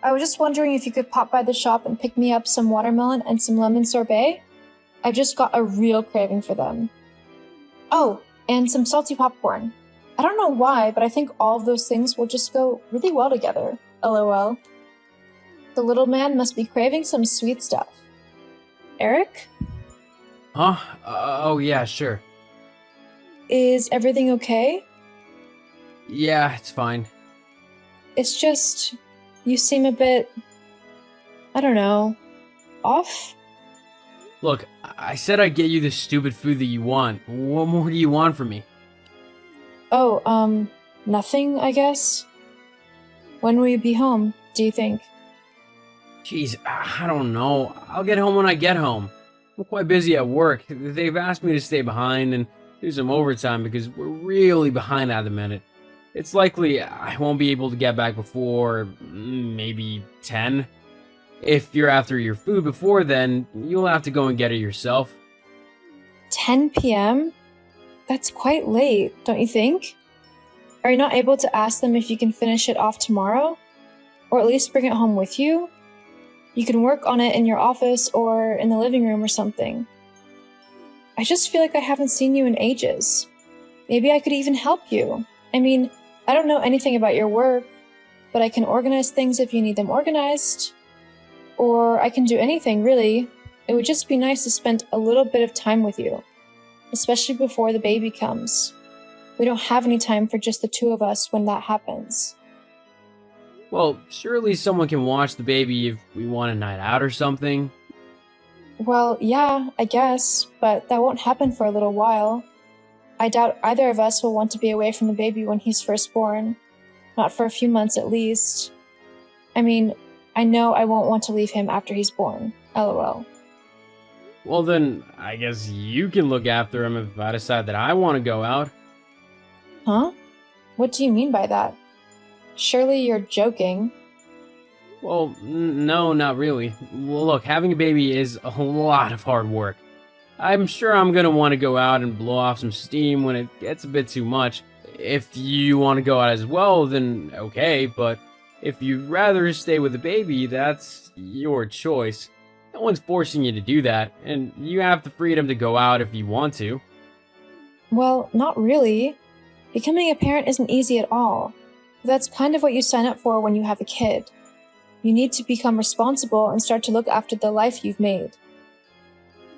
I was just wondering if you could pop by the shop and pick me up some watermelon and some lemon sorbet. I've just got a real craving for them. Oh, and some salty popcorn. I don't know why, but I think all of those things will just go really well together. LOL. The little man must be craving some sweet stuff. Eric? Huh? Oh yeah, sure. Is everything okay? Yeah, it's fine. It's just, you seem a bit, I don't know, off? Look, I said I'd get you the stupid food that you want. What more do you want from me? Oh, nothing, I guess? When will you be home, do you think? Jeez, I don't know. I'll get home when I get home. I'm quite busy at work. They've asked me to stay behind and do some overtime because we're really behind at the minute. It's likely I won't be able to get back before maybe 10. If you're after your food before then, you'll have to go and get it yourself. 10 p.m.? That's quite late, don't you think? Are you not able to ask them if you can finish it off tomorrow? Or at least bring it home with you? You can work on it in your office or in the living room or something. I just feel like I haven't seen you in ages. Maybe I could even help you. I mean, I don't know anything about your work, but I can organize things if you need them organized. Or I can do anything, really. It would just be nice to spend a little bit of time with you, especially before the baby comes. We don't have any time for just the two of us when that happens. Well, surely someone can watch the baby if we want a night out or something. Well, yeah, I guess, but that won't happen for a little while. I doubt either of us will want to be away from the baby when he's first born. Not for a few months at least. I mean, I know I won't want to leave him after he's born. LOL. Well then, I guess you can look after him if I decide that I want to go out. Huh? What do you mean by that? Surely you're joking. Well, no, not really. Well, look, having a baby is a lot of hard work. I'm sure I'm gonna want to go out and blow off some steam when it gets a bit too much. If you want to go out as well, then okay, but if you'd rather stay with the baby, that's your choice. No one's forcing you to do that, and you have the freedom to go out if you want to. Well, not really. Becoming a parent isn't easy at all. But that's kind of what you sign up for when you have a kid. You need to become responsible and start to look after the life you've made.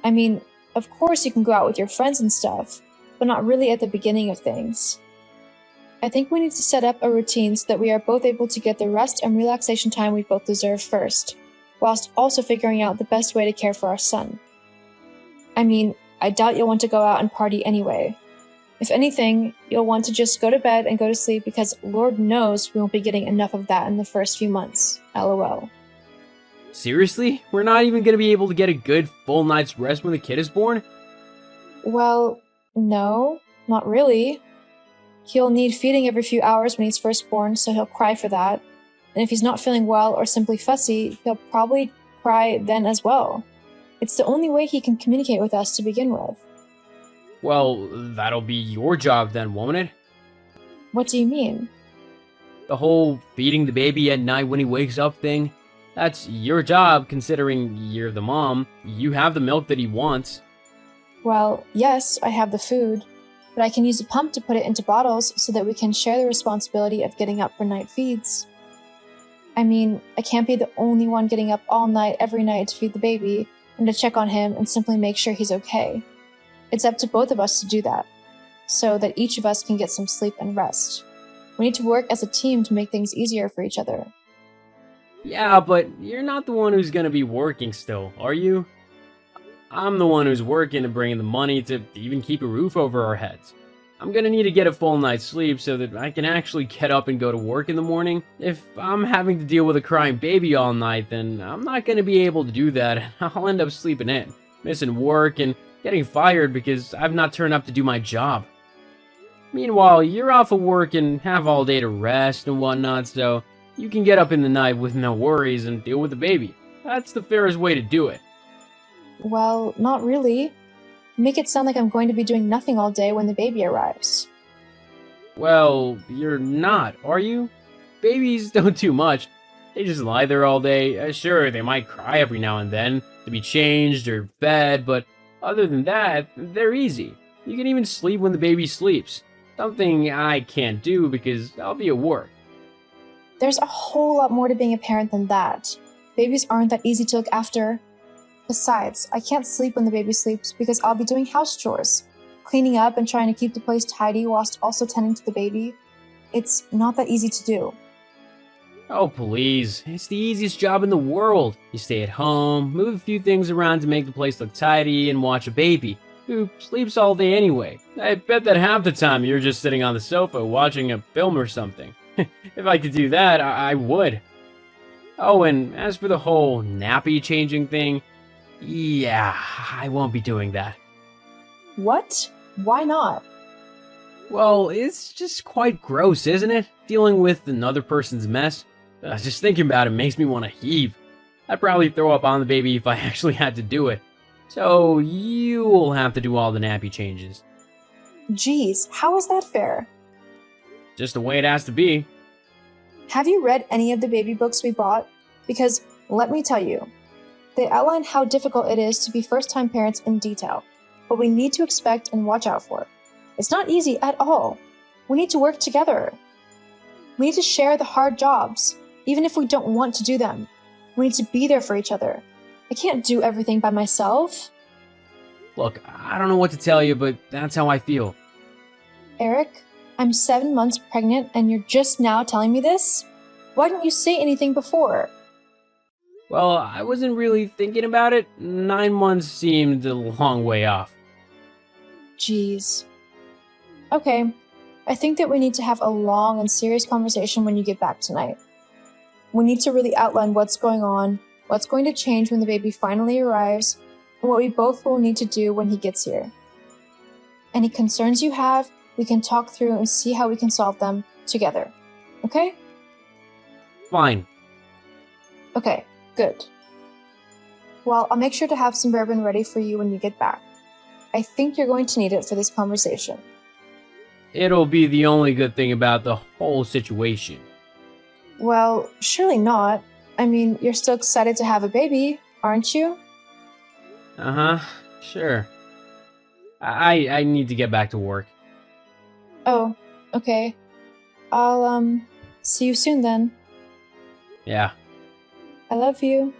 I mean, of course you can go out with your friends and stuff, but not really at the beginning of things. I think we need to set up a routine so that we are both able to get the rest and relaxation time we both deserve first, whilst also figuring out the best way to care for our son. I mean, I doubt you'll want to go out and party anyway. If anything, you'll want to just go to bed and go to sleep because Lord knows we won't be getting enough of that in the first few months. LOL. Seriously? We're not even gonna be able to get a good full night's rest when the kid is born? Well, no, not really. He'll need feeding every few hours when he's first born, so he'll cry for that. And if he's not feeling well or simply fussy, he'll probably cry then as well. It's the only way he can communicate with us to begin with. Well, that'll be your job then, won't it? What do you mean? The whole feeding the baby at night when he wakes up thing. That's your job, considering you're the mom. You have the milk that he wants. Well, yes, I have the food, but I can use a pump to put it into bottles so that we can share the responsibility of getting up for night feeds. I mean, I can't be the only one getting up all night every night to feed the baby and to check on him and simply make sure he's okay. It's up to both of us to do that, so that each of us can get some sleep and rest. We need to work as a team to make things easier for each other. Yeah, but you're not the one who's gonna be working still, are you? I'm the one who's working to bring in the money to even keep a roof over our heads. I'm gonna need to get a full night's sleep so that I can actually get up and go to work in the morning. If I'm having to deal with a crying baby all night, then I'm not gonna be able to do that, and I'll end up sleeping in, missing work, and getting fired because I've not turned up to do my job. Meanwhile, you're off of work and have all day to rest and whatnot, so you can get up in the night with no worries and deal with the baby. That's the fairest way to do it. Well, not really. Make it sound like I'm going to be doing nothing all day when the baby arrives. Well, you're not, are you? Babies don't do much. They just lie there all day. Sure, they might cry every now and then to be changed or fed, but other than that, they're easy. You can even sleep when the baby sleeps. Something I can't do because I'll be at work. There's a whole lot more to being a parent than that. Babies aren't that easy to look after. Besides, I can't sleep when the baby sleeps because I'll be doing house chores, cleaning up and trying to keep the place tidy whilst also tending to the baby. It's not that easy to do. Oh, please. It's the easiest job in the world. You stay at home, move a few things around to make the place look tidy, and watch a baby who sleeps all day anyway. I bet that half the time you're just sitting on the sofa watching a film or something. If I could do that, I would. Oh, and as for the whole nappy changing thing, yeah, I won't be doing that. What? Why not? Well, it's just quite gross, isn't it? Dealing with another person's mess. Just thinking about it makes me want to heave. I'd probably throw up on the baby if I actually had to do it. So you'll have to do all the nappy changes. Geez, how is that fair? Just the way it has to be. Have you read any of the baby books we bought? Because, let me tell you, they outline how difficult it is to be first-time parents in detail, what we need to expect and watch out for. It's not easy at all. We need to work together. We need to share the hard jobs, even if we don't want to do them. We need to be there for each other. I can't do everything by myself. Look, I don't know what to tell you, but that's how I feel. Eric, I'm 7 months pregnant and you're just now telling me this? Why didn't you say anything before? Well, I wasn't really thinking about it. 9 months seemed a long way off. Jeez. Okay, I think that we need to have a long and serious conversation when you get back tonight. We need to really outline what's going on, what's going to change when the baby finally arrives, and what we both will need to do when he gets here. Any concerns you have, we can talk through and see how we can solve them together. Okay? Fine. Okay, good. Well, I'll make sure to have some bourbon ready for you when you get back. I think you're going to need it for this conversation. It'll be the only good thing about the whole situation. Well, surely not. I mean, you're still excited to have a baby, aren't you? Uh-huh, sure. I need to get back to work. Oh, okay. I'll, see you soon then. Yeah. I love you.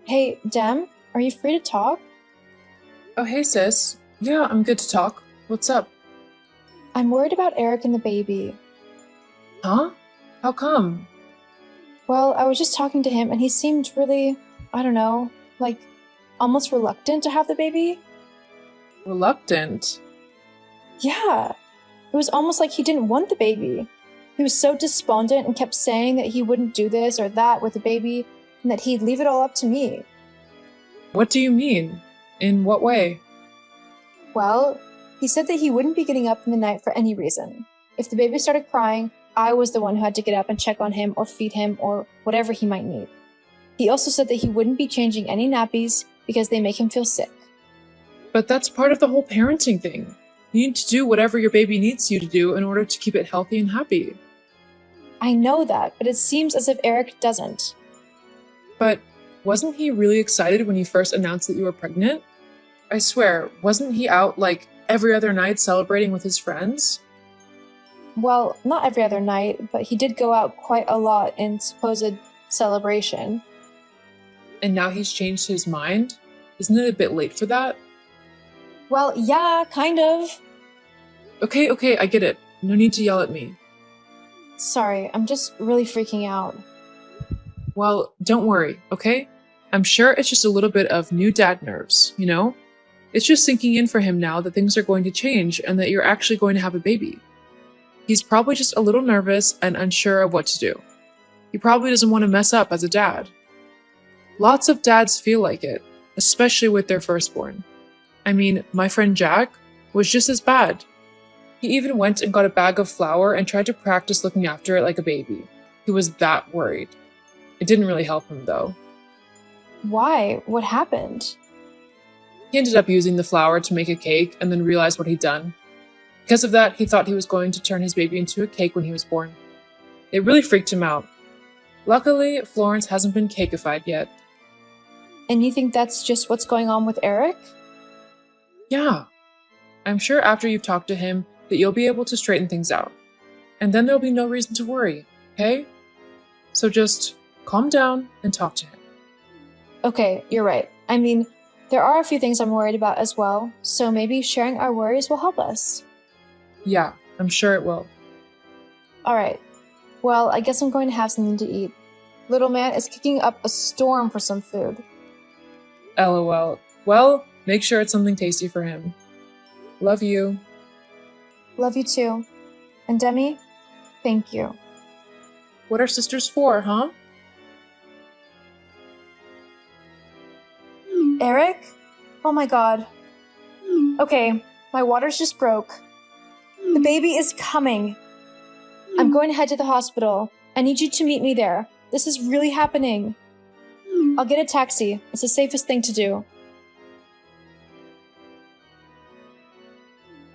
Hey, Dem, are you free to talk? Oh, hey, sis. Yeah, I'm good to talk. What's up? I'm worried about Eric and the baby. Huh? How come? Well, I was just talking to him and he seemed really, I don't know, like almost reluctant to have the baby. Reluctant? Yeah. It was almost like he didn't want the baby. He was so despondent and kept saying that he wouldn't do this or that with the baby and that he'd leave it all up to me. What do you mean? In what way? Well, he said that he wouldn't be getting up in the night for any reason. If the baby started crying, I was the one who had to get up and check on him or feed him or whatever he might need. He also said that he wouldn't be changing any nappies because they make him feel sick. But that's part of the whole parenting thing. You need to do whatever your baby needs you to do in order to keep it healthy and happy. I know that, but it seems as if Eric doesn't. But wasn't he really excited when you first announced that you were pregnant? I swear, wasn't he out like every other night celebrating with his friends? Well, not every other night, but he did go out quite a lot in supposed celebration. And now he's changed his mind? Isn't it a bit late for that? Well, yeah, kind of. Okay, I get it. No need to yell at me. Sorry, I'm just really freaking out. Well, don't worry, okay? I'm sure it's just a little bit of new dad nerves, you know? It's just sinking in for him now that things are going to change and that you're actually going to have a baby. He's probably just a little nervous and unsure of what to do. He probably doesn't want to mess up as a dad. Lots of dads feel like it, especially with their firstborn. I mean, my friend Jack was just as bad. He even went and got a bag of flour and tried to practice looking after it like a baby. He was that worried. It didn't really help him though. Why? What happened? He ended up using the flour to make a cake and then realized what he'd done. Because of that, he thought he was going to turn his baby into a cake when he was born. It really freaked him out. Luckily, Florence hasn't been cakeified yet. And you think that's just what's going on with Eric? Yeah. I'm sure after you've talked to him that you'll be able to straighten things out. And then there'll be no reason to worry, okay? So just calm down and talk to him. Okay, you're right. I mean, there are a few things I'm worried about as well, so maybe sharing our worries will help us. Yeah, I'm sure it will. Alright. Well, I guess I'm going to have something to eat. Little man is kicking up a storm for some food. LOL. Well, make sure it's something tasty for him. Love you. Love you too. And Demi, thank you. What are sisters for, huh? Eric? Oh my god. Okay, my water's just broke. The baby is coming. I'm going to head to the hospital. I need you to meet me there. This is really happening. I'll get a taxi. It's the safest thing to do.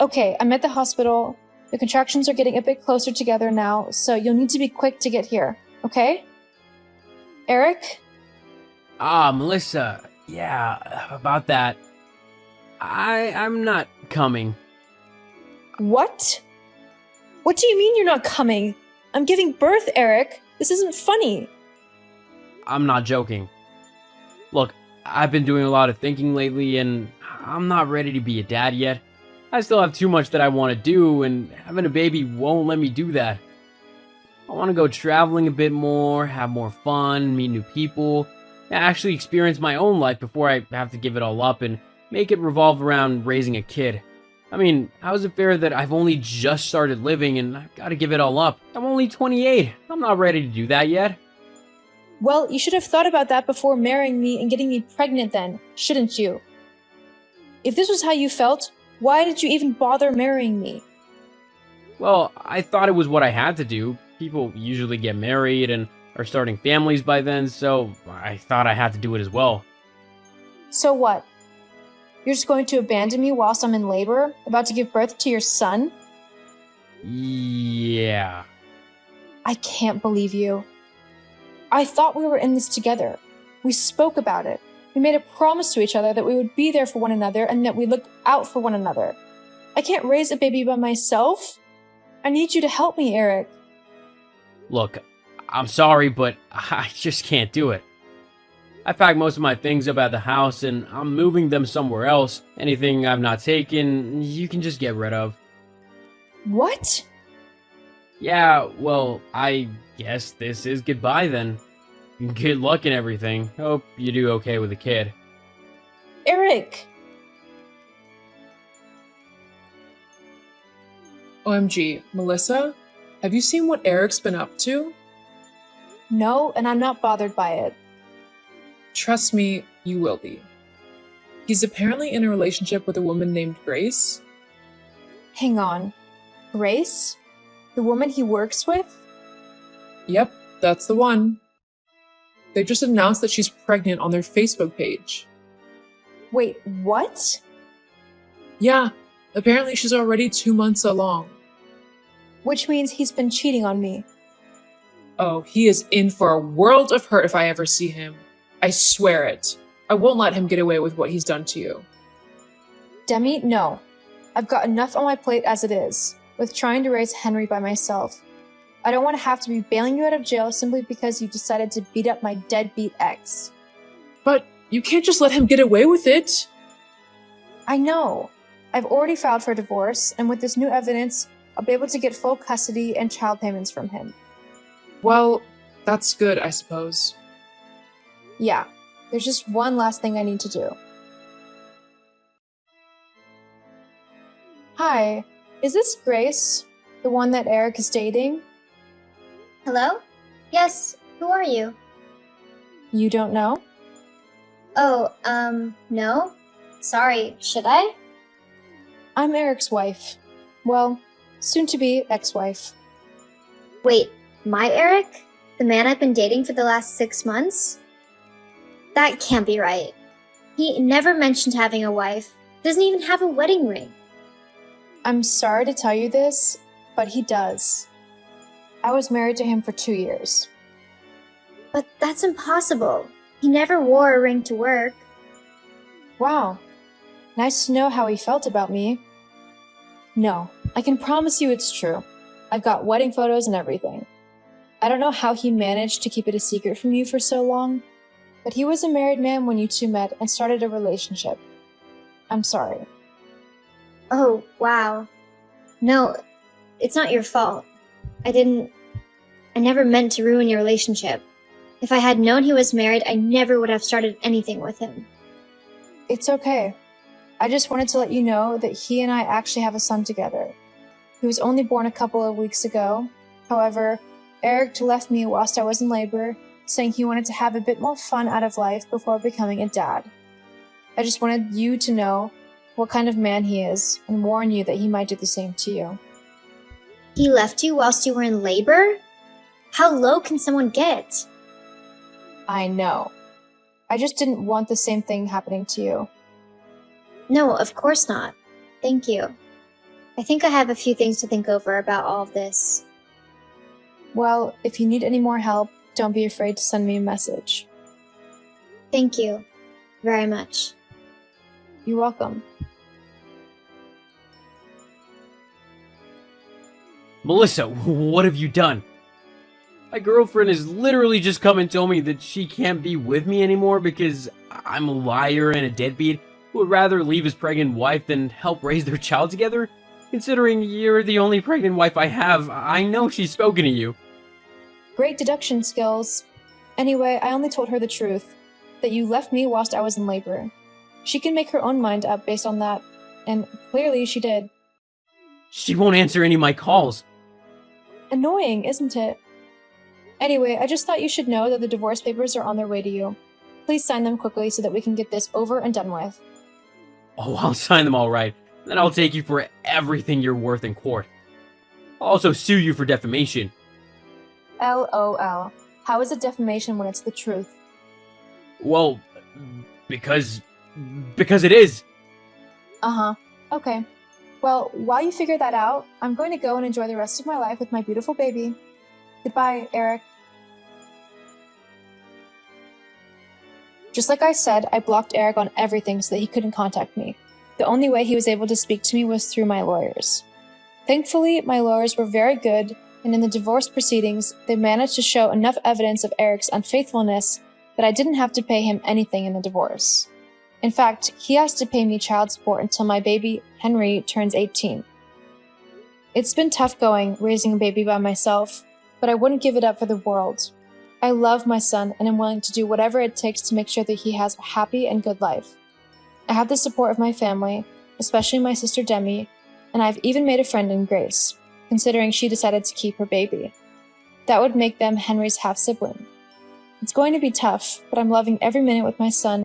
Okay, I'm at the hospital. The contractions are getting a bit closer together now, so you'll need to be quick to get here, okay? Eric? Melissa. Yeah, about that. I'm not coming. What? What do you mean you're not coming? I'm giving birth, Eric. This isn't funny. I'm not joking. Look, I've been doing a lot of thinking lately, and I'm not ready to be a dad yet. I still have too much that I want to do, and having a baby won't let me do that. I want to go traveling a bit more, have more fun, meet new people, and actually experience my own life before I have to give it all up and make it revolve around raising a kid. I mean, how is it fair that I've only just started living and I've got to give it all up? I'm only 28. I'm not ready to do that yet. Well, you should have thought about that before marrying me and getting me pregnant then, shouldn't you? If this was how you felt, why did you even bother marrying me? Well, I thought it was what I had to do. People usually get married and are starting families by then, so I thought I had to do it as well. So what? You're just going to abandon me whilst I'm in labor, about to give birth to your son? Yeah. I can't believe you. I thought we were in this together. We spoke about it. We made a promise to each other that we would be there for one another and that we'd look out for one another. I can't raise a baby by myself. I need you to help me, Eric. Look, I'm sorry, but I just can't do it. I packed most of my things up at the house and I'm moving them somewhere else. Anything I've not taken, you can just get rid of. What? Yeah, well, I guess this is goodbye then. Good luck and everything. Hope you do okay with the kid. Eric! OMG, Melissa? Have you seen what Eric's been up to? No, and I'm not bothered by it. Trust me, you will be. He's apparently in a relationship with a woman named Grace. Hang on. Grace? The woman he works with? Yep, that's the one. They just announced that she's pregnant on their Facebook page. Wait, what? Yeah, apparently she's already 2 months along. Which means he's been cheating on me. Oh, he is in for a world of hurt if I ever see him. I swear it. I won't let him get away with what he's done to you. Demi, no. I've got enough on my plate as it is, with trying to raise Henry by myself. I don't want to have to be bailing you out of jail simply because you decided to beat up my deadbeat ex. But you can't just let him get away with it. I know. I've already filed for divorce, and with this new evidence, I'll be able to get full custody and child payments from him. Well, that's good, I suppose. Yeah, there's just one last thing I need to do. Hi, is this Grace? The one that Eric is dating? Hello? Yes, who are you? You don't know? Oh, no? Sorry, should I? I'm Eric's wife. Well, soon-to-be ex-wife. Wait, my Eric? The man I've been dating for the last 6 months? That can't be right. He never mentioned having a wife. Doesn't even have a wedding ring. I'm sorry to tell you this, but he does. I was married to him for 2 years. But that's impossible. He never wore a ring to work. Wow. Nice to know how he felt about me. No, I can promise you it's true. I've got wedding photos and everything. I don't know how he managed to keep it a secret from you for so long, but he was a married man when you two met and started a relationship. I'm sorry. Oh, wow. No, it's not your fault. I never meant to ruin your relationship. If I had known he was married, I never would have started anything with him. It's okay. I just wanted to let you know that he and I actually have a son together. He was only born a couple of weeks ago. However, Eric left me whilst I was in labor, saying he wanted to have a bit more fun out of life before becoming a dad. I just wanted you to know what kind of man he is and warn you that he might do the same to you. He left you whilst you were in labor? How low can someone get? I know. I just didn't want the same thing happening to you. No, of course not. Thank you. I think I have a few things to think over about all of this. Well, if you need any more help, don't be afraid to send me a message. Thank you very much. You're welcome. Melissa, what have you done? My girlfriend has literally just come and told me that she can't be with me anymore because I'm a liar and a deadbeat who would rather leave his pregnant wife than help raise their child together. Considering you're the only pregnant wife I have, I know she's spoken to you. Great deduction skills. Anyway, I only told her the truth, that you left me whilst I was in labor. She can make her own mind up based on that, and clearly she did. She won't answer any of my calls. Annoying, isn't it? Anyway, I just thought you should know that the divorce papers are on their way to you. Please sign them quickly so that we can get this over and done with. Oh, I'll sign them all right. Then I'll take you for everything you're worth in court. I'll also sue you for defamation. LOL. How is it defamation when it's the truth? Well, because it is. Uh-huh. Okay. Well, while you figure that out, I'm going to go and enjoy the rest of my life with my beautiful baby. Goodbye, Eric. Just like I said, I blocked Eric on everything so that he couldn't contact me. The only way he was able to speak to me was through my lawyers. Thankfully, my lawyers were very good, and in the divorce proceedings, they managed to show enough evidence of Eric's unfaithfulness that I didn't have to pay him anything in the divorce. In fact, he has to pay me child support until my baby, Henry, turns 18. It's been tough going, raising a baby by myself, but I wouldn't give it up for the world. I love my son and am willing to do whatever it takes to make sure that he has a happy and good life. I have the support of my family, especially my sister Demi, and I've even made a friend in Grace, considering she decided to keep her baby. That would make them Henry's half-sibling. It's going to be tough, but I'm loving every minute with my son